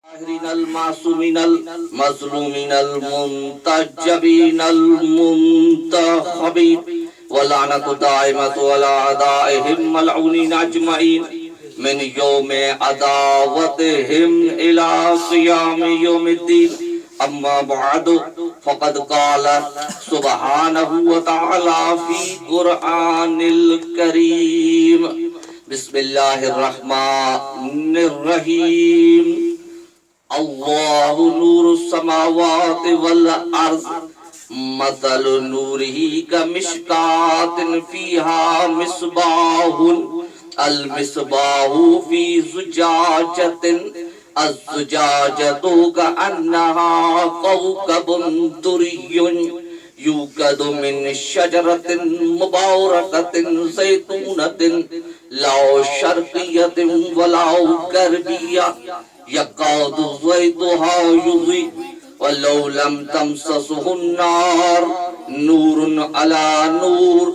الطاهرين المعصومين المظلومين المنتجبين المنتخبين ولعنة دائمة على أعدائهم ملعونين أجمعين من يوم عداوتهم إلى قيام يوم الدين. أما بعد فقد قال سبحانه وتعالى في قرآن الكريم: بسم الله الرحمن الرحيم. اللہ نور السماوات والارض مثل نوره كمشکاة فيها مصباح المصباح في زجاجة الزجاجة كأنها كوكب دري يوقد من شجرة مباركة زيتونة لا شرقية ولا غربية يكاد زيتها يضيء ولو لم تمسسه النار نور على نور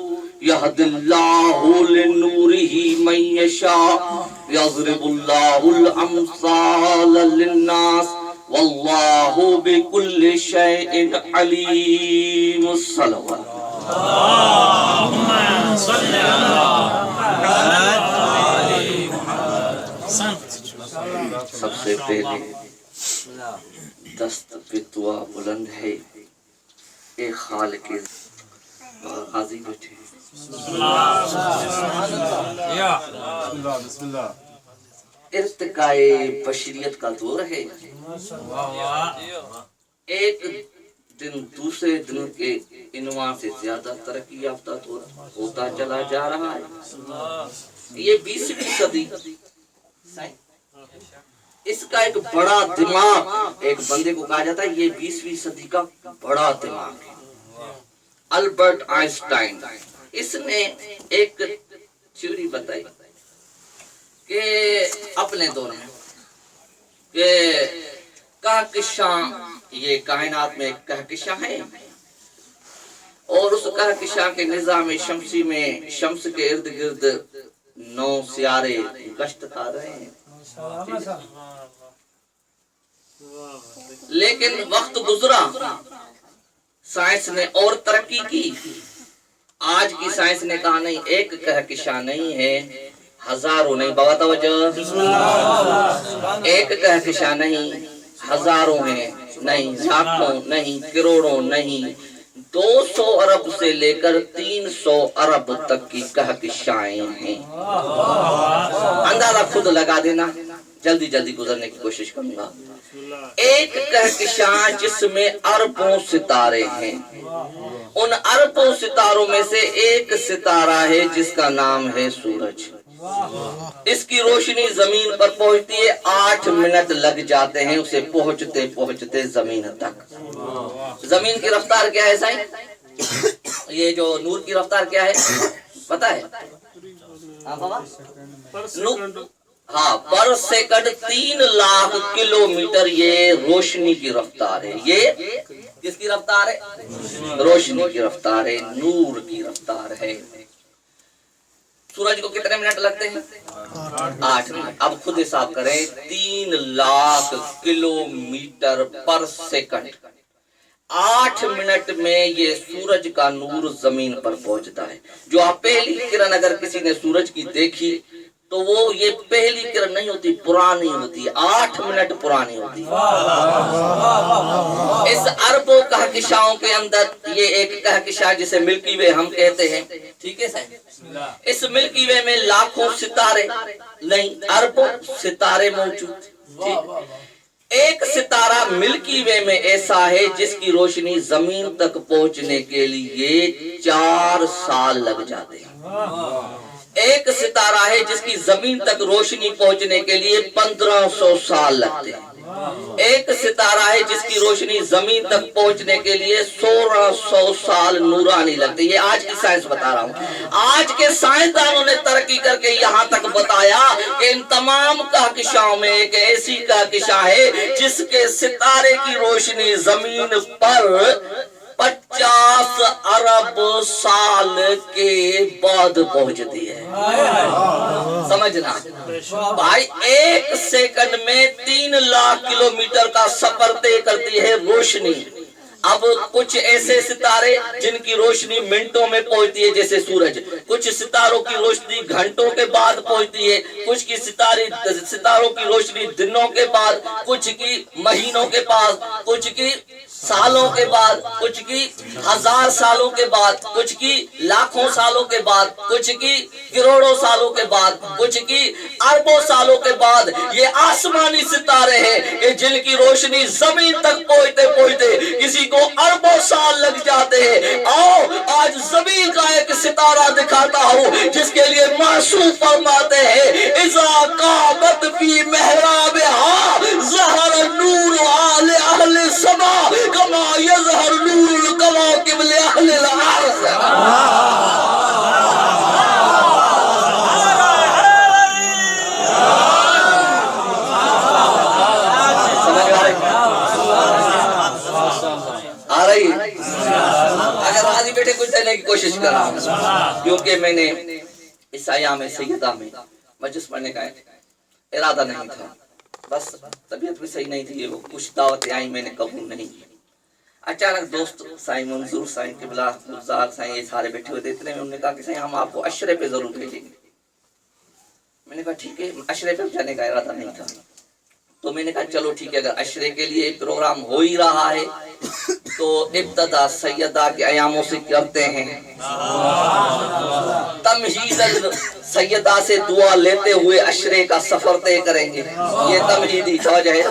يهدي الله لنوره من يشاء يضرب الله الأمثال للناس والله بكل شيء عليم. الصلوات. اللهم صل على محمد. سب سے پہلے دست پہ دعا بلند ہے. اے خالق غازی بیٹھے ارتقاء بشریت کا دور ہے. ایک دن دوسرے دن کے عنوان سے زیادہ ترقی یافتہ دور ہوتا چلا جا رہا ہے. یہ 20ویں صدی اس کا ایک بڑا دماغ، ایک بندے کو کہا جاتا ہے یہ 20ویں صدی کا بڑا دماغ ہے. البرٹ آئنسٹائن اس نے ایک تھیوری بتائی کہ اپنے دور میں کہ کہکشاں، یہ کائنات میں ایک کہکشاں ہے اور اس کہکشاں کے نظام شمسی میں شمس کے ارد گرد 9 سیارے گشت کر رہے ہیں. لیکن وقت گزرا، سائنس نے اور ترقی کی. آج کی سائنس نے کہا نہیں، ایک کہکشاں نہیں ہے، ہزاروں نہیں. بابا توجہ، ایک کہکشاں نہیں، ہزاروں ہیں نہیں، لاکھوں نہیں، کروڑوں نہیں، 200 ارب سے لے کر 300 ارب تک کی کہکشائیں ہیں. اندازہ خود لگا دینا، جلدی جلدی گزرنے کی کوشش کروں گا. ایک کہکشاں جس میں اربوں ستارے ہیں، ان اربوں ستاروں میں سے ایک ستارہ ہے جس کا نام ہے سورج. اس کی روشنی زمین پر پہنچتی ہے، 8 منٹ لگ جاتے ہیں اسے پہنچتے پہنچتے زمین تک. زمین کی رفتار کیا ہے سائیں؟ یہ جو نور کی رفتار کیا ہے پتہ ہے؟ ہاں، پر سیکنڈ 3 لاکھ کلومیٹر یہ روشنی کی رفتار ہے. یہ کس کی رفتار ہے؟ روشنی کی رفتار ہے، نور کی رفتار ہے. سورج کو کتنے منٹ لگتے ہیں؟ 8 منٹ. اب خود حساب کریں، 3 lakh kilometre per second, 8 minute میں یہ سورج کا نور زمین پر پہنچتا ہے. جو آپ پہلی کرن اگر کسی نے سورج کی دیکھی تو وہ یہ پہلی کرن نہیں ہوتی، پرانی ہوتی، 8 منٹ پرانی ہوتی. اس اربوں کہکشاؤں کے اندر یہ ایک کہکشاں جسے ملکی وے ہم کہتے ہیں، ٹھیک ہے صاحب؟ اس ملکی وے میں لاکھوں ستارے نہیں، اربوں ستارے موجود. ایک ستارہ ملکی وے میں ایسا ہے جس کی روشنی زمین تک پہنچنے کے لیے 4 سال لگ جاتے ہیں. ایک ستارہ ہے جس کی زمین تک روشنی پہنچنے کے لیے 1500 سال لگتے ہیں. ایک ستارہ ہے جس کی روشنی زمین تک پہنچنے کے لیے 1600 سال نورانی لگتے ہیں. یہ آج کی سائنس بتا رہا ہوں. آج کے سائنسدانوں نے ترقی کر کے یہاں تک بتایا کہ ان تمام کہکشاؤں میں ایک ایسی کہکشاں ہے جس کے ستارے کی روشنی زمین پر 50 अरब साल के बाद पहुंचती है। समझना भाई, 1 सेकंड में 3 लाख किलोमीटर का सफर तय करती है रोशनी। अब कुछ ऐसे सितारे जिनकी रोशनी मिनटों में पहुंचती है जैसे सूरज, कुछ सितारों की रोशनी घंटों के बाद पहुंचती है, कुछ की सितारों की रोशनी दिनों के बाद, कुछ की महीनों के बाद, कुछ की सालों के बाद, कुछ की 1000 सालों के बाद, कुछ की लाखों सालों के बाद, कुछ की करोड़ों सालों के बाद, कुछ की अरबों सालों के बाद ये आसमानी सितारे हैं कि जिनकी रोशनी जमीन तक पहुंचते पहुंचते किसी को अरबों साल लग जाते हैं। आओ आज जमीन का एक सितारा दिखाता हूं जिसके लिए मासूम फरमाते हैं, इज़ा कामत फी महराबिहा ज़हर नूर आले अहले समा कमा यज़हर नूरुल कवाकिब li ahli al-अर्ज़। आ रही? अगर राजी बैठे कुछ देने की कोशिश कर रहा हूँ, क्योंकि मैंने इस अयाम सैयदा में मजलिस पढ़ने का इरादा नहीं था, बस तबीयत भी सही नहीं थी, वो कुछ दावतें आई मैंने कबूल नहीं की। अचानक दोस्त साईं मंजूर, साईं किबला, गुलजार साईं, ये सारे बैठे हुए थे। इतने में उन्होंने कहा कि साईं हम आपको अशरे पे जरूर भेजेंगे। मैंने कहा ठीक है, अशरे पे जाने का इरादा नहीं था, तो मैंने कहा चलो ठीक है, अगर अशरे के लिए प्रोग्राम हो ही रहा है तो इब्तदा सैयदा के अयामों से करते हैं। तमहीद सैयदा से दुआ लेते हुए अशरे का सफर तय करेंगे। ये तमहीदी तवज्जो है।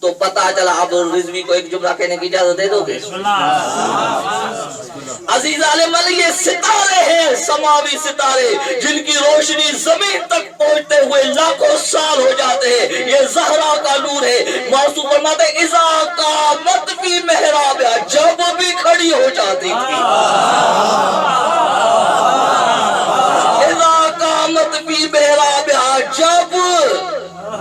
तो पता चला अब रिजवी को एक जुमला कहने की इजाजत दे दोगे? अजीज आलिम, ये सितारे हैं, समावी सितारे, जिनकी रोशनी जमीन तक पहुंचते हुए लाखों साल हो जाते हैं। ये ज़हरा का नूर है। मासूम फरमाते हैं, इज़ा कामत फी महराबिहा, जब भी खड़ी हो जाती थी, इज़ा कामत फी महराबिहा, जब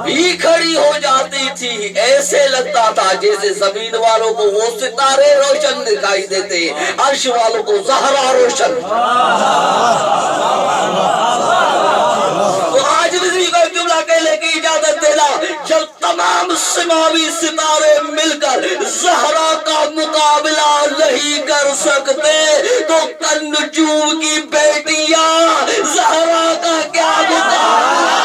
भी खड़ी हो जाती थी, ऐसे लगता था जैसे जमीन वालों को वो सितारे रोशन दिखाई देते, अर्श वालों को ज़हरा रोशन। तो आज बिजली को जुमला कहने की इजाजत देना, जब तमाम समावी सितारे मिलकर ज़हरा का मुकाबला नहीं कर सकते तो कन्नजूम की बेटियां ज़हरा का क्या मुकाबला।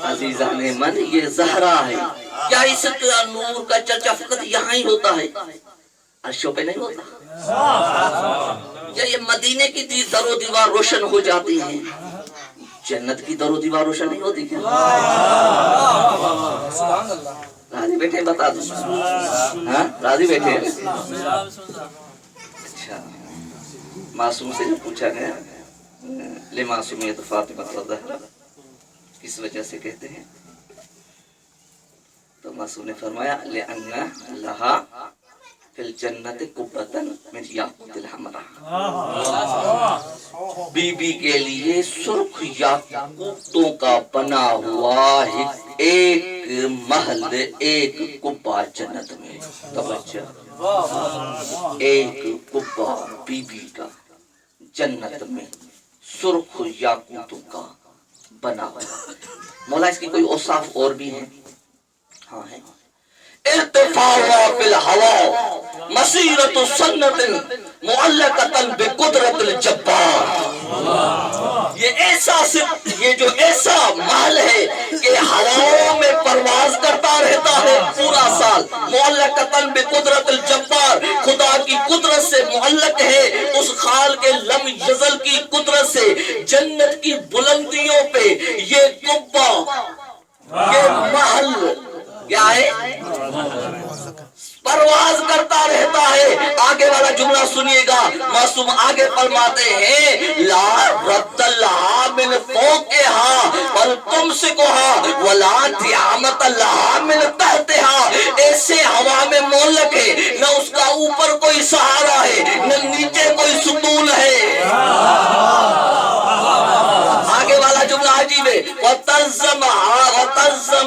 अजीज़ाने मन, ये ज़हरा है। क्या इस नूर का चर्चा फकत यहाँ ही होता है, अर्शों पे नहीं होता? क्या ये मदीने की दरो दीवार रोशन हो जाती है, जन्नत की दरो दीवार रोशन नहीं होती क्या? राजी बैठे बता दो। हाँ राजी बैठे। अच्छा, मासूम से जब पूछा गया ले मासूमियत फातिमा ज़हरा किस वजह से कहते हैं, तो मासूम ने फरमाया ले अन्ना लहा फिल जन्नत कुब्बतन मिन याकुतिल हमरा, बीबी के लिए सुर्ख याकूतों का बना हुआ एक महल, एक कुब्बा जन्नत में। तवज्जो, एक कुब्बा बीबी का जन्नत में सुर्ख याकूतों का बना हुआ। मौला इसकी कोई औसाफ और भी है? हाँ है। इर्तिफाउ फिल हवा मसीरतु सन्नतिन मुअल्लकतन बिकुदरतिल जब्बार। ये जो ऐसा महल है कि हवाओं में परवाज करता रहता है पूरा साल। मुअल्लकतन बिकुदरतिल जब्बार, खुदा की कुदरत से मुअल्लक है, उस खाल के लम यज़ल की कुदरत से। जन्नत की बुलंदियों पे ये कुब्बा, ये महल क्या है? परवाज करता रहता है। आगे वाला जुमला सुनिएगा, मासूम आगे फरमाते हैं ला रद्दल्लाह मिन फौक़िहा पर तुमसे कहा वला तियामत लहा मिन तहतिहा। ऐसे हवा में मोहल्लक है, न उसका ऊपर कोई सहारा है न नीचे कोई सुतून है। आगे वाला जुमला अजीब है, वतज़्ज़म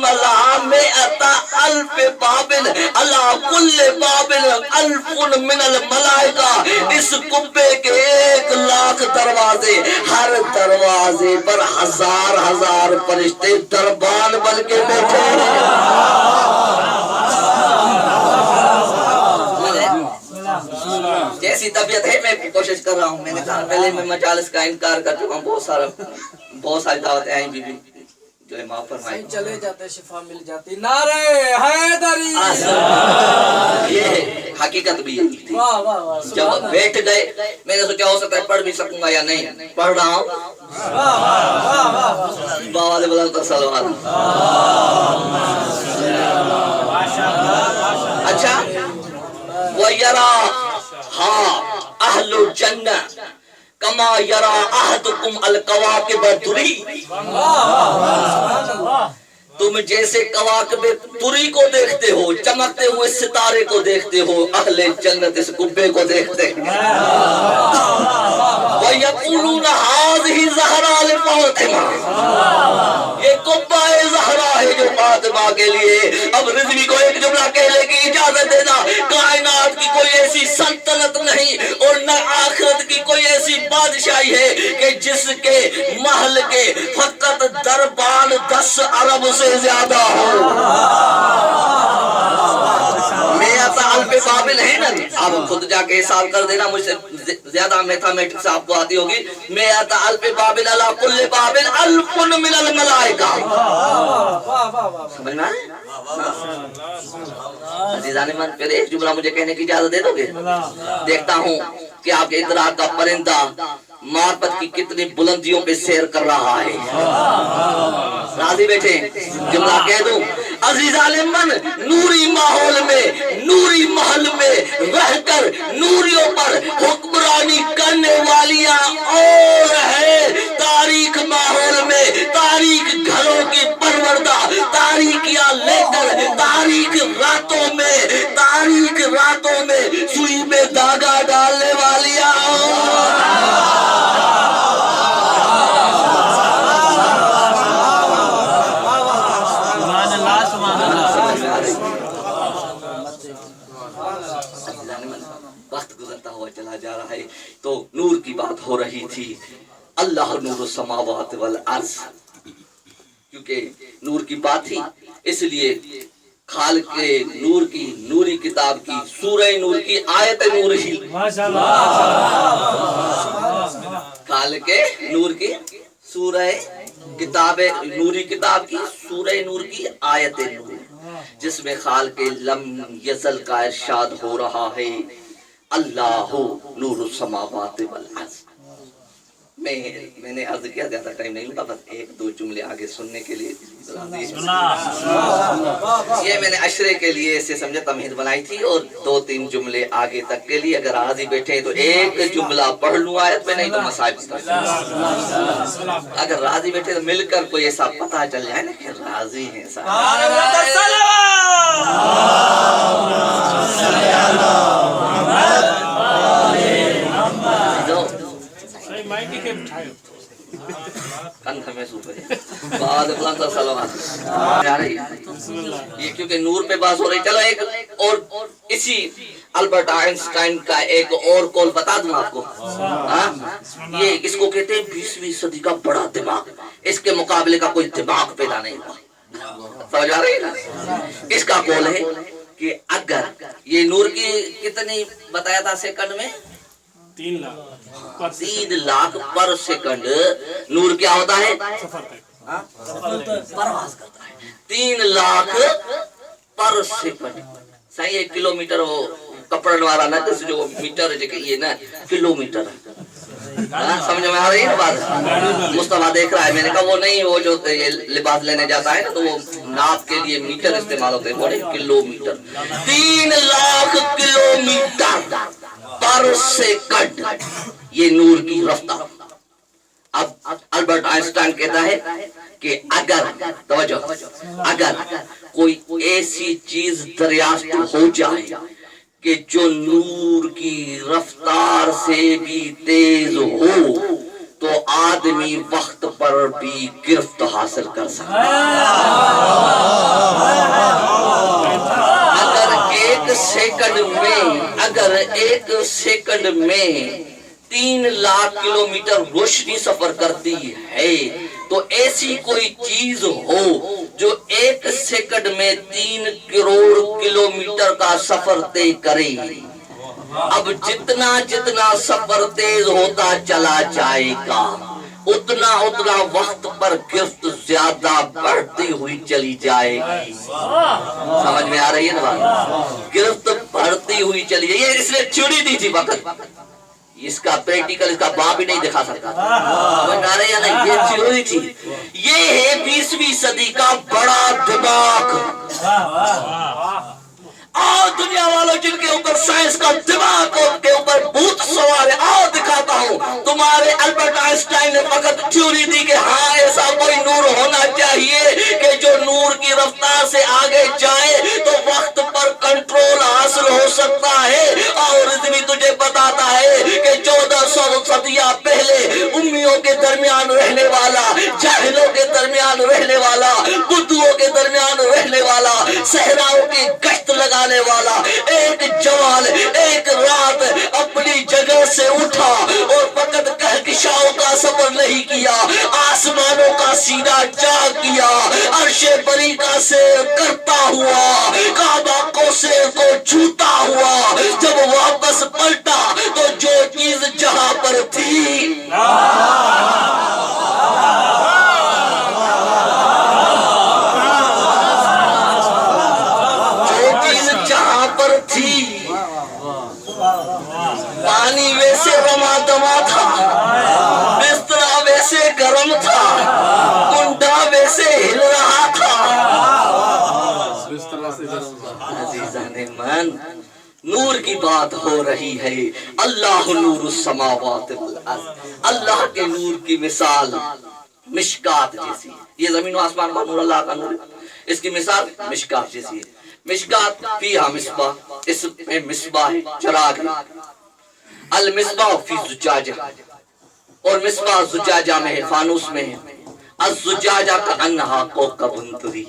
लहा मिअता अल्फ बाबिन अला कुल्ले बाबिन अल्फुन मिनल मलाइका। इस कुब्बे के 1,00,000 दरवाजे, हर दरवाजे पर हजार हजार फरिश्ते दरबान बन के बैठे जैसी तबीयत है मैं कोशिश कर रहा हूँ। मैंने कहा पहले मैं मजालिस का इनकार कर चुका हूँ, बहुत सारी दावतें आई बीबी जो है माफ फरमाए। चले जाते शिफा मिल जाती। नारे हैदरी। ये हकीकत भी है। वाह वाह वाह। जब बैठ गए मैंने सोचा हो सकता है पढ़ भी सकूंगा या नहीं, पढ़ रहा हूँ। बाबा ने बोला तो सलवार। अच्छा वयरा हाँ अहलुल जन्नत कमा यरा अहदुकुम अल कवाकिब दुरी। तुम जैसे कवाकिब तुरी को देखते हो, चमकते हुए सितारे को देखते हो, अहले जन्नत इस कुब्बे को देखते हैं। वयक़ूलून हाज़िही ज़हरा लि फ़ातिमा। ये कुब्बा ज़हरा है जो फातिमा के लिए। अब रिज़वी को एक जुमला कहने की इजाजत देना, कायनात की कोई ऐसी सल्तनत नहीं और न आखिरत की कोई ऐसी बादशाही है कि जिसके महल के फकत दरबान 10 अरब से ज्यादा हो। बाबिल है ना, आप खुद जाके हिसाब कर देना, मुझसे ज्यादा मैथमेटिक्स आपको आती होगी। मैं आता अल्फ बाबिल अला कुल्ले बाबिल अल्फुन मिनल मलाइका। समझ में आए? अजीज़ान मन, फिर एक जुमला मुझे कहने की इजाजत दे दोगे? देखता हूँ कि आपके इदराक का परिंदा मार्फत की कितनी बुलंदियों पे सैर कर रहा है। राजी बैठे, जुमला कह दूं। अजीज़ान मन, नूरी माहौल में, नूरी महल में रहकर नूरियों पर हुक्मरानी करने वालियां और है। तारीख माहौल में, तारीख घरों की परवरदा, तारीखियां लेकर तारीख रातों में सुई में धागा डालने वालियां वक्त गुजरता हुआ चला जा रहा है। तो नूर की बात हो रही थी। अल्लाह नूर समावात वल अर्ज़, क्योंकि नूर की बात थी इसलिए खाल के नूर की, नूरी किताब की, सूरह नूर की आयत नूर ही, खाल के नूर की सूरह किताब, नूरी किताब की सूरह नूर की आयत नूर, जिसमें खाल के लम यज़ल का इरशाद हो रहा है अल्लाहु नूरुस समावात वल अर्ज़। मैंने अर्ज किया, ज्यादा टाइम नहीं लूंगा, बस 1-2 जुमले आगे सुनने के लिए। ये मैंने अशरे के लिए से समझे तमहीद बनाई थी और 2-3 जुमले आगे तक के लिए। अगर राजी बैठे तो एक जुमला पढ़ लूं आयत में, नहीं तो मसाइब। अगर राजी बैठे तो मिलकर कोई ऐसा पता चल जाए ना कि राजी है ये क्योंकि नूर पे बात हो रही। चलो एक और इसी अल्बर्ट आइंस्टाइन का एक और कॉल बता दूं आपको। ये इसको कहते हैं 20वीं सदी का बड़ा दिमाग। इसके मुकाबले का कोई दिमाग पैदा नहीं हुआ। समझ आ रही है ना? इसका कॉल है कि अगर ये नूर की कितनी बताया था सेकंड में, 3 लाख 3 लाख पर सेकंड नूर क्या होता है? परवाज करता है 3 लाख पर सेकंड। सही 1 किलोमीटर वो कपड़न वाला ना, जो मीटर ये ना किलोमीटर समझ में आ रही है ना बात? मुस्तफा देख रहा है, मैंने कहा वो नहीं, वो जो ये लिबास लेने जाता है ना, तो वो नाप के लिए मीटर इस्तेमाल होते हैं, बड़े किलोमीटर, 3 लाख किलोमीटर पर सेकंड ये नूर की रफ्तार। अब अल्बर्ट आइंस्टाइन कहता है कि अगर कोई ऐसी चीज दरियाफ्त हो जाए कि जो नूर की रफ्तार से भी तेज हो तो आदमी वक्त पर भी गिरफ्त हासिल कर सकता है। अगर एक सेकंड में 3 लाख किलोमीटर रोशनी सफर करती है तो ऐसी कोई चीज हो जो 1 सेकंड में 3 करोड़ किलोमीटर का सफर तय करे। अब जितना जितना सफर तेज होता चला जाएगा उतना उतना वक्त पर गिरफ्त ज्यादा बढ़ती हुई चली जाएगी। समझ में आ रही है ना बात? गिरफ्त बढ़ती हुई चली जाएगी, इसलिए छुड़ी दी थी वक्त। इसका प्रैक्टिकल इसका बाप ही नहीं दिखा सकता था या नहीं, ये थ्योरी थी। ये है 20वीं सदी का बड़ा दिमाग। आओ दुनिया वालों जिनके ऊपर साइंस का दिमाग के ऊपर भूत सवार है, आओ दिखाता हूँ। तुम्हारे अल्बर्ट आइंस्टाइन ने फकत थ्योरी दी कि हाँ ऐसा कोई नूर होना चाहिए कि जो नूर की रफ्तार से आगे जाए तो वक्त पर कंट्रोल हासिल हो सकता है। और रिजवी तुझे बताता है कि 1400 सदियां पहले उम्मियों के दरमियान रहने वाला, जाहिलों के दरमियान रहने वाला, बुद्धुओं के दरमियान रहने वाला, सहराओं की गश्त लगाने वाला एक जवान एक रात अपनी जगह से उठा और फकत कहकशाओं का सफर नहीं किया, आसमानों का सीधा जा किया, अर्शे बरी का सैर करता हुआ, काबा को सैर को छूता हुआ जब वापस पलटा तो जो चीज जहां पर थी पानी वैसे रमा दमा था, बिस्तरा वैसे गर्म था, कुंडा वैसे हिल रहा था। अजीज़ाने मन, नूर की बात हो रही है। अल्लाह नूरुस समावात वल अर्ज़, अल्लाह के नूर की मिसाल मिशकात जैसी है। ये जमीन और आसमान का नूर अल्लाह का नूर है, इसकी मिसाल मिशकात जैसी है। मिशकात फीहा मिसबाह, इसमें मिसबाह है, चिराग है। अल मिसबाह फी ज़ुजाजा, और मिसबाह ज़ुजाजा में है, फानूस में है। अज़्ज़ुजाजा का अन्हा कौकबुन दुरी।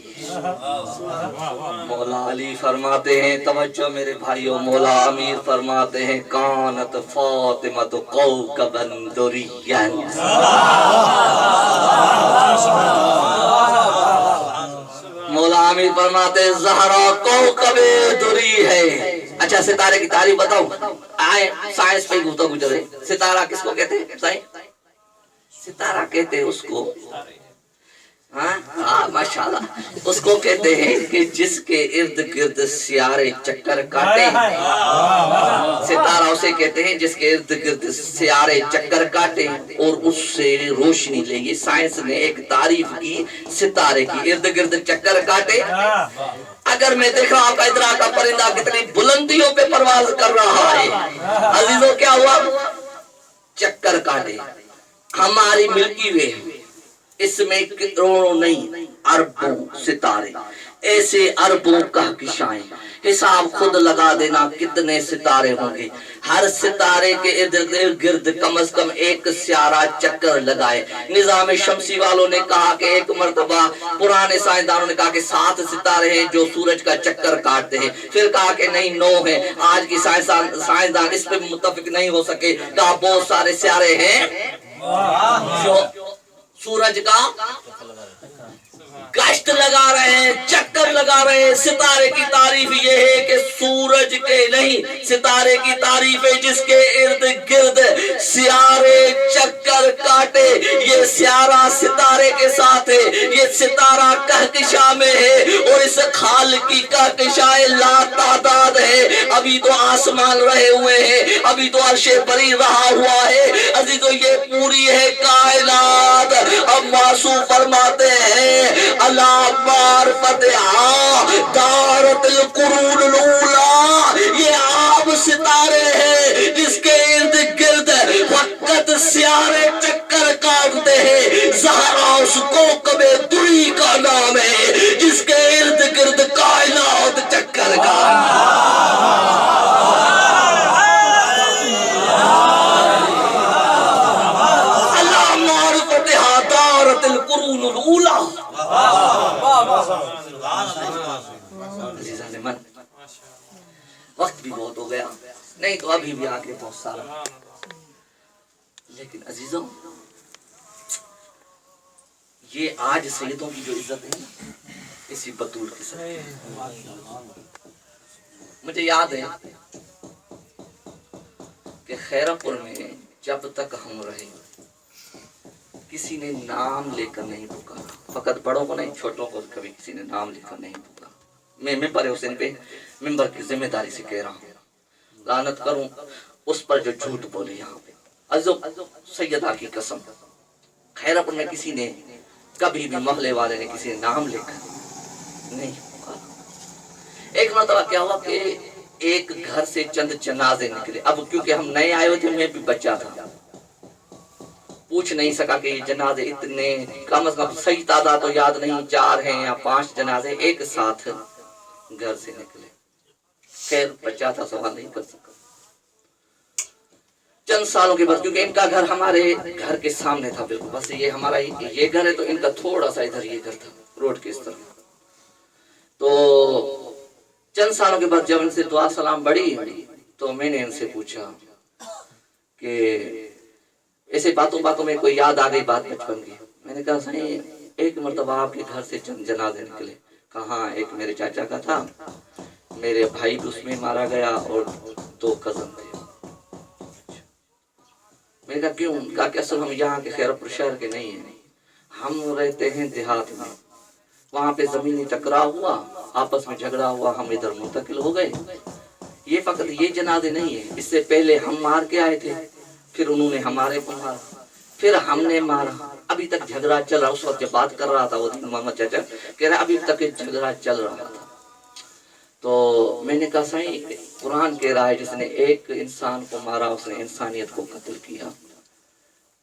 मौला अली फरमाते हैं, तवज्जो मेरे भाइयों, मौला अमीर फरमाते हैं, कानत फातिमा कौकबन दुरियन। मौला आमिर फरमाते ज़हरा कौकबे दुरी है। अच्छा सितारे की तारीफ बताऊं? आए साइंस पे गुफ्तगू गुजरे। सितारा किसको कहते हैं? सितारा कहते हैं उसको, हाँ माशाल्लाह, उसको कहते हैं कि जिसके इर्द गिर्द सियारे चक्कर काटे। सितारा उसे कहते हैं जिसके इर्द गिर्द सियारे चक्कर काटे और उससे रोशनी ले। ये साइंस ने एक तारीफ की सितारे की, इर्द गिर्द चक्कर काटे। अगर मैं देख रहा हूं आपका इधर का परिंदा कितनी बुलंदियों पे परवाज कर रहा है, अजीजों क्या हुआ? चक्कर काटे। हमारी मिल्की वे, इसमें करोड़ों नहीं अरबों सितारे, ऐसे अरबों कहकशाएं, हिसाब खुद लगा देना कितने सितारे होंगे। हर सितारे के इर्द गिर्द कम से कम एक सियारा चक्कर लगाए। निजाम शमसी वालों ने कहा कि एक मर्तबा, पुराने साइंसदानों ने कहा कि 7 सितारे हैं जो सूरज का चक्कर काटते हैं, फिर कहा कि नहीं 9 है। आज की साइंसदान इस पे मुत्तफिक नहीं हो सके, कहा बहुत सारे सितारे हैं जो सूरज का गश्त लगा रहे हैं, चक्कर लगा रहे हैं। सितारे की तारीफ ये है कि सूरज के नहीं, सितारे की तारीफ है जिसके इर्द गिर्द सियारे चक्कर کاٹے، یہ سیارہ ستارے کے ساتھ ہے، یہ ستارہ کہکشاں میں ہے، اور اس خالق کی کہکشائیں لا تعداد ہے۔ ابھی تو آسمان رہے ہوئے ہیں، ابھی تو عرش بری رہا ہوا ہے، عزیزو یہ پوری ہے کائنات۔ اب معصوم فرماتے ہیں اللہ معرفتہا دارت القرون الاولی، یہ آپ ستارے ہیں جس کے ارد گرد وقت سیارے چکر کاٹتے ہیں۔ زہرا اس کوکب دری کا نام ہے جس کے ارد گرد کائنات چکر کاٹتے ہیں۔ اللہ معرفتہا دارت القرون الاولی۔ عزیزان من، وقت بھی بہت ہو گیا، نہیں تو ابھی بھی آگے بہت سارا، لیکن عزیزوں یہ آج سیدوں کی جو عزت ہے نا، اسی بطول کے ساتھ مجھے یاد ہے کہ خیرپور میں جب تک ہم رہے کسی نے نام لے کر نہیں پکارا، فقط بڑوں کو نہیں، چھوٹوں کو کبھی کسی نے نام لے کر نہیں پکارا۔ میں ممبر حسین پہ ممبر کی ذمہ داری سے کہہ رہا ہوں، لعنت کروں اس پر جو جھوٹ بولے یہاں پہ۔ عزیزو سیدہ کی قسم، خیرپور میں کسی نے کبھی بھی محلے والے نے کسی نے نام لے کر نہیں پکارا۔ ایک مرتبہ کیا ہوا کہ ایک گھر سے چند جنازے نکلے، اب کیونکہ ہم نئے آئے ہوئے تھے، میں بھی بچہ تھا، پوچھ نہیں سکا کہ یہ جنازے اتنے، کم از کم صحیح تعداد تو یاد نہیں، 4 ہیں یا 5 جنازے ایک ساتھ گھر سے نکلے۔ خیر بچہ تھا، سوال نہیں کر سکا۔ چند سالوں کے بعد، کیونکہ ان کا گھر ہمارے گھر کے سامنے تھا بالکل، بس یہ ہمارا یہ گھر ہے تو ان کا تھوڑا سا ادھر یہ گھر تھا روڈ کے اس طرف۔ تو چند سالوں کے بعد جب ان سے دعا سلام بڑھی تو میں نے ان سے پوچھا کہ ایسے باتوں میں کوئی یاد آ گئی بات بچپن کی۔ میں نے کہا صحیح ایک مرتبہ آپ کے گھر سے چند جنازے نکلے، کہاں ایک میرے چاچا کا تھا، میرے بھائی بھی اس میں مارا گیا اور 2 کزن تھے۔ میں نے کہا کیوں؟ کہا کہ اصل ہم یہاں کے خیرپور شہر کے نہیں ہیں، ہم رہتے ہیں دیہات میں، وہاں پہ زمینی ٹکراؤ ہوا، آپس میں جھگڑا ہوا، ہم ادھر منتقل ہو گئے۔ یہ فقط یہ جنازے نہیں ہیں، اس سے پہلے ہم مار کے آئے تھے، پھر انہوں نے ہمارے کو مارا، پھر ہم نے مارا، ابھی تک جھگڑا چل رہا۔ اس وقت جب بات کر رہا تھا وہ محمد چاچا کہہ رہا ابھی تک جھگڑا چل رہا تھا۔ تو میں نے کہا صحیح قرآن کہہ رہا ہے جس نے ایک انسان کو مارا اس نے انسانیت کو قتل کیا،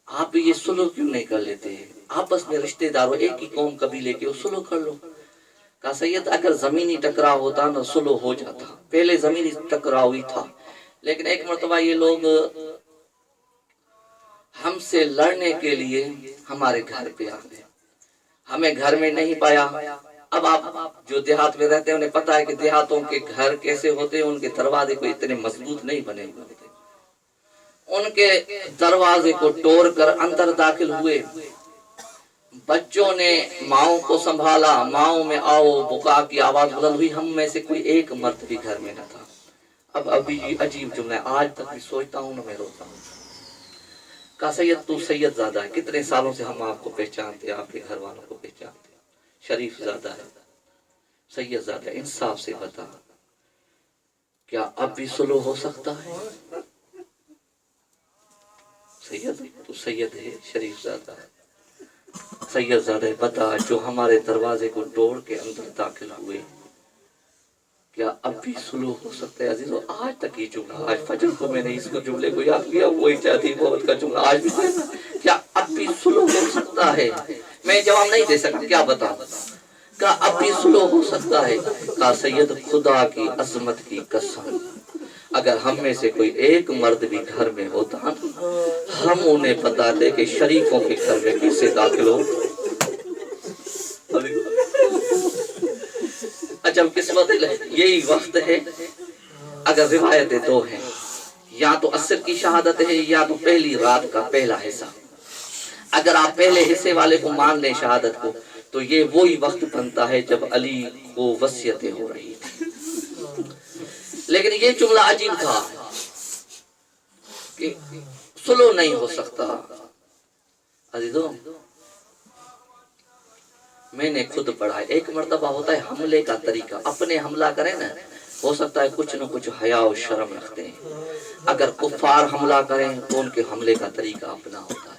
آپ یہ سلو کیوں نہیں کر لیتے؟ آپس میں رشتہ داروں ایک ہی قوم قبیلے کے سلو کر لو۔ کہا سید اگر زمینی ٹکراؤ ہوتا نا سلو ہو جاتا، پہلے زمینی ٹکراؤ ہی تھا، لیکن ایک مرتبہ یہ لوگ ہم سے لڑنے کے لیے ہمارے گھر پہ آ گئے، ہمیں گھر میں نہیں پایا۔ اب آپ جو دیہات میں رہتے ہیں انہیں پتا ہے کہ دیہاتوں کے گھر کیسے ہوتے ہیں، ان کے دروازے کو اتنے مضبوط نہیں بنے ہوتے، ان کے دروازے کو توڑ کر اندر داخل ہوئے۔ بچوں نے ماؤں کو سنبھالا، ماؤں میں آؤ بکا کی آواز بلند ہوئی، ہم میں سے کوئی ایک مرد بھی گھر میں نہ تھا۔ اب ابھی عجیب جملہ ہے، آج تک بھی سوچتا ہوں نہ میں روتا ہوں۔ کہا سید تو سید زادہ ہے، کتنے سالوں سے ہم آپ کو پہچانتے ہیں، آپ کے گھر والوں کو پہچانتے ہیں، شریف زادہ ہے، سید زادہ ہے، انصاف سے بتا کیا اب بھی سلو ہو سکتا ہے؟ سید تو سید ہے، شریف زادہ ہے، سید زادہ ہے، بتا جو ہمارے دروازے کو توڑ کے اندر داخل ہوئے کیا اب بھی سلو ہو سکتا ہے؟ عزیزو آج تک یہ جملہ، آج فجر کو میں نے اس کو جملے کو یاد کیا، وہی چاہتی بہت کا جملہ آج بھی کہنا، کیا اب بھی سلو ہو سکتا ہے؟ میں جواب نہیں دے سکتا، کیا بتاؤں؟ کہا اب بھی سلو ہو سکتا ہے؟ کہا سید خدا کی عظمت کی قسم اگر ہم میں سے کوئی ایک مرد بھی گھر میں ہوتا ہم انہیں بتاتے کہ شریفوں کے گھر میں کیسے داخل ہو۔ اچھا قسمت یہی وقت ہے، اگر روایتیں 2 ہیں، یا تو عصر کی شہادت ہے یا تو پہلی رات کا پہلا حصہ۔ اگر آپ پہلے حصے والے کو مان لیں شہادت کو تو یہ وہی وقت بنتا ہے جب علی کو وصیتیں ہو رہی تھی۔ لیکن یہ جملہ عجیب تھا کہ سلو نہیں ہو سکتا، عزیزوں میں نے خود پڑھا ہے، ایک مرتبہ ہوتا ہے حملے کا طریقہ، اپنے حملہ کریں نا، ہو سکتا ہے کچھ نہ کچھ حیا و شرم رکھتے ہیں، اگر کفار حملہ کریں تو ان کے حملے کا طریقہ اپنا ہوتا ہے،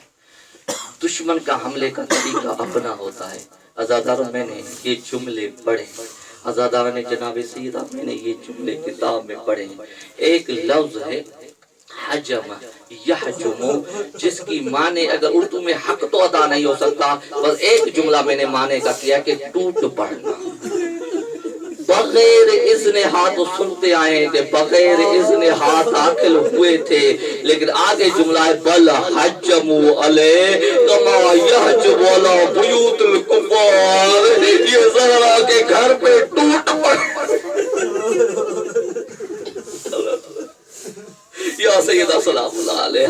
دشمن کا حملے کا طریقہ اپنا ہوتا ہے۔ عزاداروں میں نے یہ جملے پڑھے، عزاداروں نے جناب سیدہ میں نے یہ جملے کتاب میں پڑھے، ایک لفظ ہے حجم یحجمو، جس کی معنی اگر اردو میں حق تو ادا نہیں ہو سکتا، بس ایک جملہ میں نے معنی کا کیا کہ ٹوٹ پڑنا، بغیر اذن ہاتھ سنتے آئے ہیں کہ بغیر اذن ہاتھ داخل ہوئے تھے، لیکن آگے جملہ ہے بل حجمو علیہ کما یحجم علی بیوت الکفار، یہ زہرا کے گھر پہ ٹوٹ پڑ یا سیدہ سلام اللہ علیہ،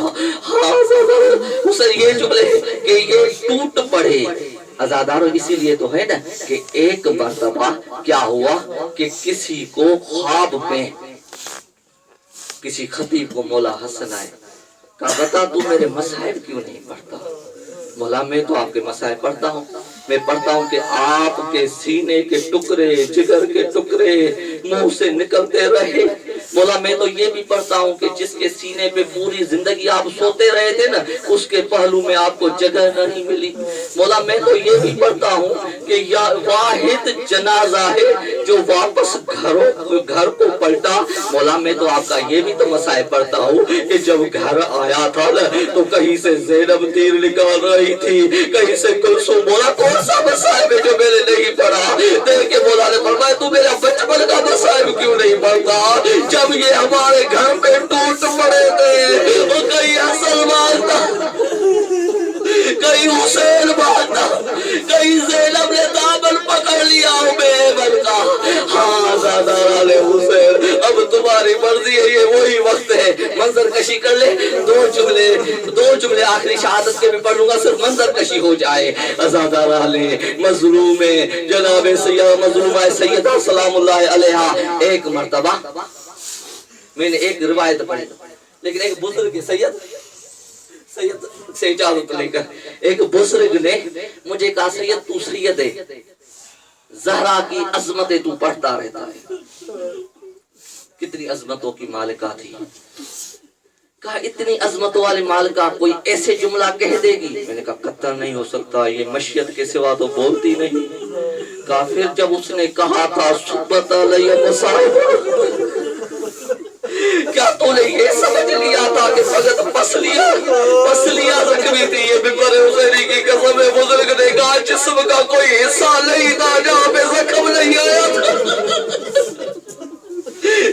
اسے یہ جملے کہ یہ ٹوٹ پڑے۔ عزاداروں اسی لیے تو ہے نا کہ ایک مرتبہ کیا ہوا کہ کسی کو خواب میں کسی خطیب کو مولا حسن آئے، کہا بتا تو میرے مصائب کیوں نہیں پڑھتا؟ مولا میں تو آپ کے مصائب پڑھتا ہوں، میں پڑھتا ہوں کہ آپ کے سینے کے ٹکڑے جگر کے ٹکڑے منہ سے نکلتے رہے، مولا میں تو یہ بھی پڑھتا ہوں کہ جس کے سینے پہ پوری زندگی آپ سوتے رہے تھے نا، اس کے پہلو میں آپ کو جگہ نہیں ملی، مولا میں تو یہ بھی پڑھتا ہوں کہ یا واحد جنازہ ہے جو واپس گھر کو پلٹا، مولا میں تو آپ کا یہ بھی تو مسائل پڑھتا ہوں کہ جب گھر آیا تھا نا تو کہیں سے زینب تیر نکال رہی تھی، کہیں سے کلثوم، مولا کون سا مسائل ہے جو میں نے نہیں پڑھا؟ دیکھ کے مولا نے فرمایا تو میرا بچپن کا مسائل کیوں نہیں پڑھتا؟ جب یہ ہمارے گھر پہ ٹوٹ پڑے تھے، وہ کہیں حسن مانتا، کہیں حسین مانتا، کہیں زینب نے دامن پکڑ لیا عمر کا، ہاں زیادہ والے حسین اب تمہاری مرضی ہے، یہ وہی وقت ہے۔ منظر کشی کر لے، دو جملے آخری شہادت کے بھی پڑھ لوں گا، صرف منظر کشی ہو جائے۔ ازادہ والے مظلوم جناب مظلومہ سیدہ سلام اللہ علیہا، ایک مرتبہ میں نے ایک روایت پڑھی، لیکن ایک بزرگ سید سے اجازت لے کر ایک بزرگ نے مجھے کہا سید تو سید ہے، زہرا کی عظمتیں تو پڑھتا رہتا ہے، کتنی عظمتوں کی مالکہ تھی، کہا اتنی عظمتوں والی مالکہ کوئی ایسے جملہ کہہ دے گی؟ میں نے کہا قطع نہیں ہو سکتا، یہ مشیت کے سوا تو بولتی نہیں۔ کہا پھر جب اس نے کہا تھا صبت علیہ مصائب، کیا تو نے یہ سمجھ لیا تھا کہ فقط پسلیاں زخمی تھی؟ یہ بمبر حسینی کی قسم ہے، بزرگ نے کہا جسم کا کوئی حصہ نہیں تھا جہاں پہ زخم نہیں آیا تھا،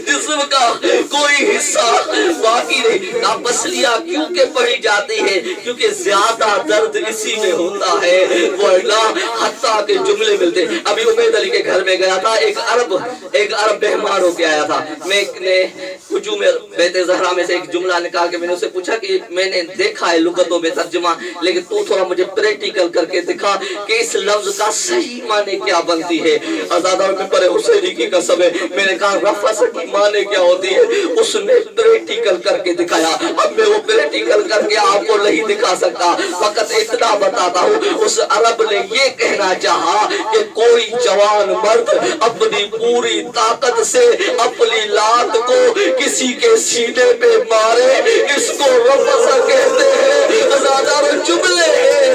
جسم کا کوئی حصہ باقی نہیں۔ کہا پسلیاں کیوں کہ پڑھی جاتی ہے کیونکہ زیادہ درد اسی میں ہوتا ہے، ورنہ حتیٰ کے جملے ملتے۔ ابھی عبید علی کے گھر میں گیا تھا، ایک عرب مہمان ہو کے آیا تھا، میں نے ہجوم بیت زہرا میں سے ایک جملہ نکال کے میں نے اسے پوچھا کہ میں نے دیکھا ہے لغتوں میں ترجمہ، لیکن تو تھوڑا مجھے پریکٹیکل کر کے دکھا کہ اس لفظ کا صحیح معنی کیا بنتی ہے۔ آزادار میں پر حسینی کی قسم ہے، میں نے کہا رفع کی معنی کیا ہوتی ہے؟ اس نے پریکٹیکل کر کے دکھایا، اب میں وہ پریکٹیکل کر کے آپ کو نہیں دکھا سکتا، فقط اتنا بتاتا ہوں اس عرب نے یہ کہنا چاہا کہ کوئی جوان مرد اپنی پوری طاقت سے اپنی لات کو کسی کے سینے پہ مارے، اس کو رفض کہتے ہیں۔ ازادار جملے ہیں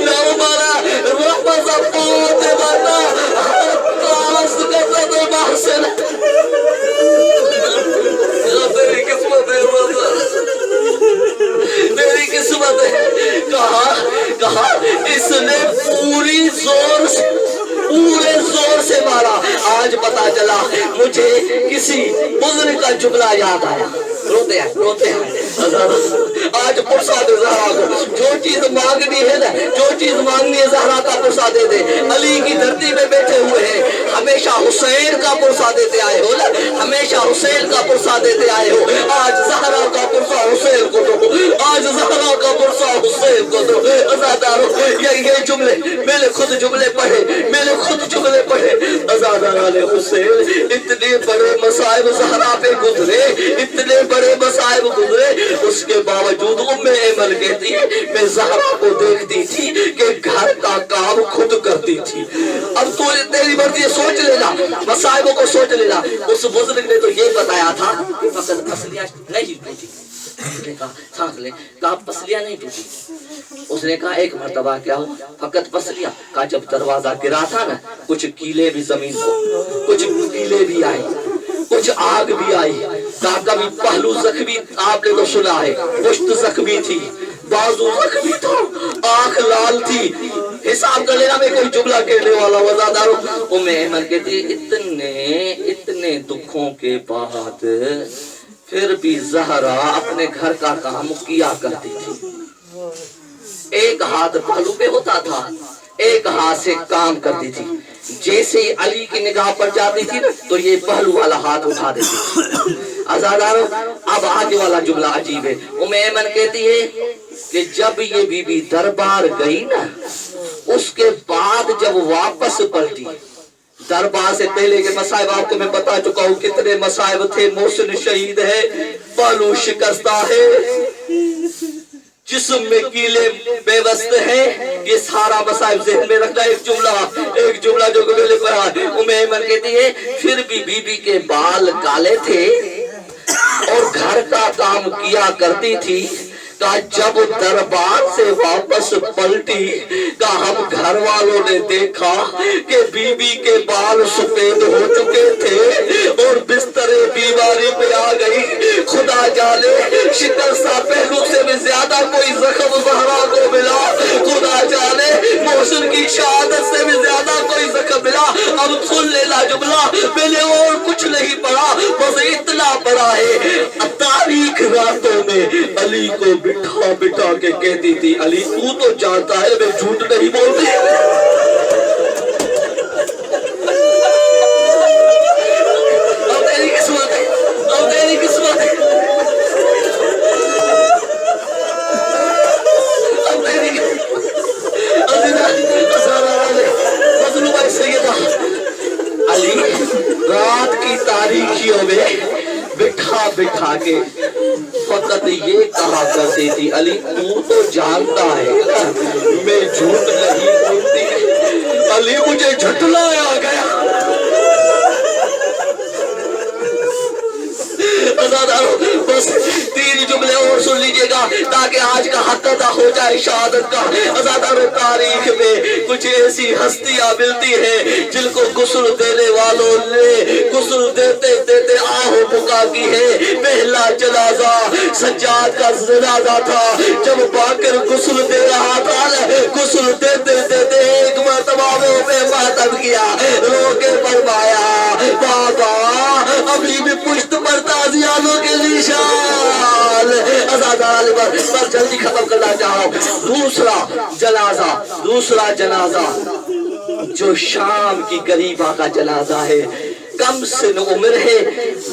نومارا رفض پوت بنا کاس قطب محسن، تیری قسمت ہے، تیری قسمت ہے۔ کہا اس نے پورے زور سے مارا۔ آج پتا چلا مجھے کسی بزرگ کا جملہ یاد آیا، روتے ہیں آج پرسا دے زہرا کو، جو چیز مانگنی ہے نا، جو چیز مانگنی ہے زہرا کا پرسا دے دے۔ علی کی دھرتی میں بیٹھے ہوئے ہیں، ہمیشہ حسین کا پرسا دیتے آئے ہو نا، ہمیشہ حسین کا پرسا دیتے آئے ہو، آج زہرا کا پرسا حسین کو دو، آج زہرا کا پرسا حسین کو دو۔ ازاداروں یہ جملے میں نے خود جملے پڑھے، ازادار والے حسین اتنے بڑے مصائب زہرا پہ گزرے، اتنے بڑے مصائب گزرے، اس کے باوجود ام ایمن کہتی ہے میں ज़हरा को देखती थी कि घर का काम खुद करती थी। अब तो तेरी मर्जी सोच लेना, मसाइबों को सोच लेना। उस बुजुर्ग ने तो ये बताया था कि फकत पसलियां नहीं टूटी। उसने कहा सांस ले, कहा पसलियां नहीं टूटी। उसने कहा एक मर्तबा क्या हुआ, फकत पसलियां। कहा जब दरवाजा गिरा था ना, कुछ कीले भी जमीन को, कुछ कीले भी आए, कुछ आग भी आई। कहा कभी पहलू जख्मी, आपने तो सुना है, पुश्त जख्मी थी, बाजू जख्मी था, आंख लाल थी। हिसाब कर लेना, मैं कोई जुमला कहने वाला वजादारों। उम्मे ऐमन कहती इतने दुखों के बाद फिर भी ज़हरा अपने घर का काम किया करती थी। एक हाथ पहलू पे होता था, एक हाथ से काम करती थी। जैसे ही अली की निगाह पर जाती थी ना, तो ये पहलू वाला हाथ उठा देती थी। आजादारों, अब आगे वाला जुमला अजीब है। उम्मे ऐमन कहती है कि जब ये बीबी दरबार गई ना, उसके बाद जब वापस पलटी, दरबार से पहले के मसाइब आपको मैं बता चुका हूँ कितने मसाइब थे। मोहसिन शहीद है, पहलू शिकस्ता है, जिस्म में कीले बेवस्त है, ये सारा मसाइब ज़हन में रखना। एक जुमला जो मैंने पढ़ा। उम्मे ऐमन कहती है फिर भी बीबी के बाल काले थे और घर का काम किया करती थी। कहा जब दरबार से वापस पलटी, कहा हम घर वालों ने देखा कि बीबी के बाल सफेद हो चुके थे और बिस्तरे बीमारी पे आ गई। खुदा जाने शिकस्ता पहलू से भी ज्यादा कोई जख्म ज़हरा को मिला। खुदा जाने मोहसिन की शहादत से भी ज्यादा कोई जख्म मिला। अब सुन लेना जुमला, मैंने और कुछ नहीं पढ़ा, बस इतना पढ़ा है। तारीख रातों में अली को बिठा बिठा के कहती थी, अली तू तो जानता है मैं झूठ नहीं बोलती। अब तेरी किस्मत है, अब तेरी किस्मत है, अब तेरी अली रात की तारीखियों में बिठा बिठा के फकत ये कहा करती थी, अली तू तो जानता है मैं झूठ नहीं बोलती। अली मुझे झुठलाया गया। बस तीन जुमले और सुन लीजिएगा ताकि आज का हक अदा हो जाए शहादत का। अज़ादारों, तारीख में कुछ ऐसी हस्तियां मिलती हैं जिनको गुस्ल देने वालों ने गुस्ल देते देते आहो पुका की है। पहला जनाजा सज्जाद का जनाजा था। जब बाकर गुस्ल दे रहा था, गुस्ल देते देते एक मरतबा में मातम किया, रो के फरमाया बाबा अभी भी पुश्त पर ताजियानों के निशान। बस जल्दी खत्म करना चाहो। दूसरा जनाजा जो शाम की गरीबा का जनाजा है, कम सिन उम्र है,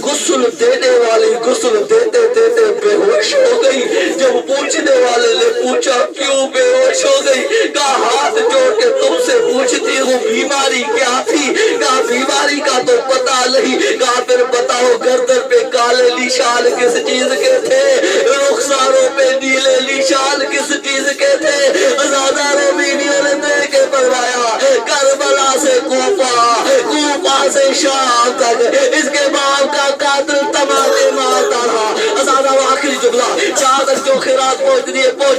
गुस्ल देने वाली गुस्ल देते देते बेहोश हो गई। जब पूछने वाले ने पूछा क्यों बेहोश हो गई, कहा हाथ जोड़ के तुमसे पूछती हूँ बीमारी क्या थी। कहा बीमारी का तो पता नहीं। कहा फिर बताओ गर्दन पे काले निशान किस चीज के थे, रुखसारों पे नीले निशान किस चीज के थे। ज़ादारों बीवियों ने देख के फरमाया करबला से कूफा से शाम तक इसके बाप का कातिल तमाचे मारता रहा। अज़ादा आखिरी जुमला, चादर जो खिरात पहुंच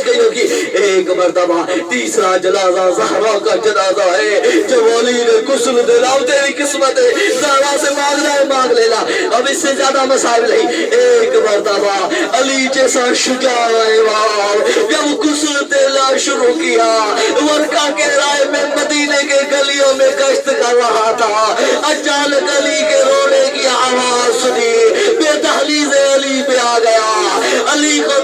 गई होगी। एक मर्तबा तीसरा जनाजा ज़हरा का जनाजा है। जो वली ने गुस्ल दिला, तेरी किस्मत है, ज़हरा से मांगना है मांग लेना, अब इससे ज्यादा मसाइल नहीं। एक मर्तबा अली जैसा शुजा जब गुस्ल देना शुरू किया, वर्का के राय में मदीने के गलियों में गश्त कर रहा था, अचानक अली के रोने की आवाज सुनी, बेदहलीज़ अली पे आ गया। अली को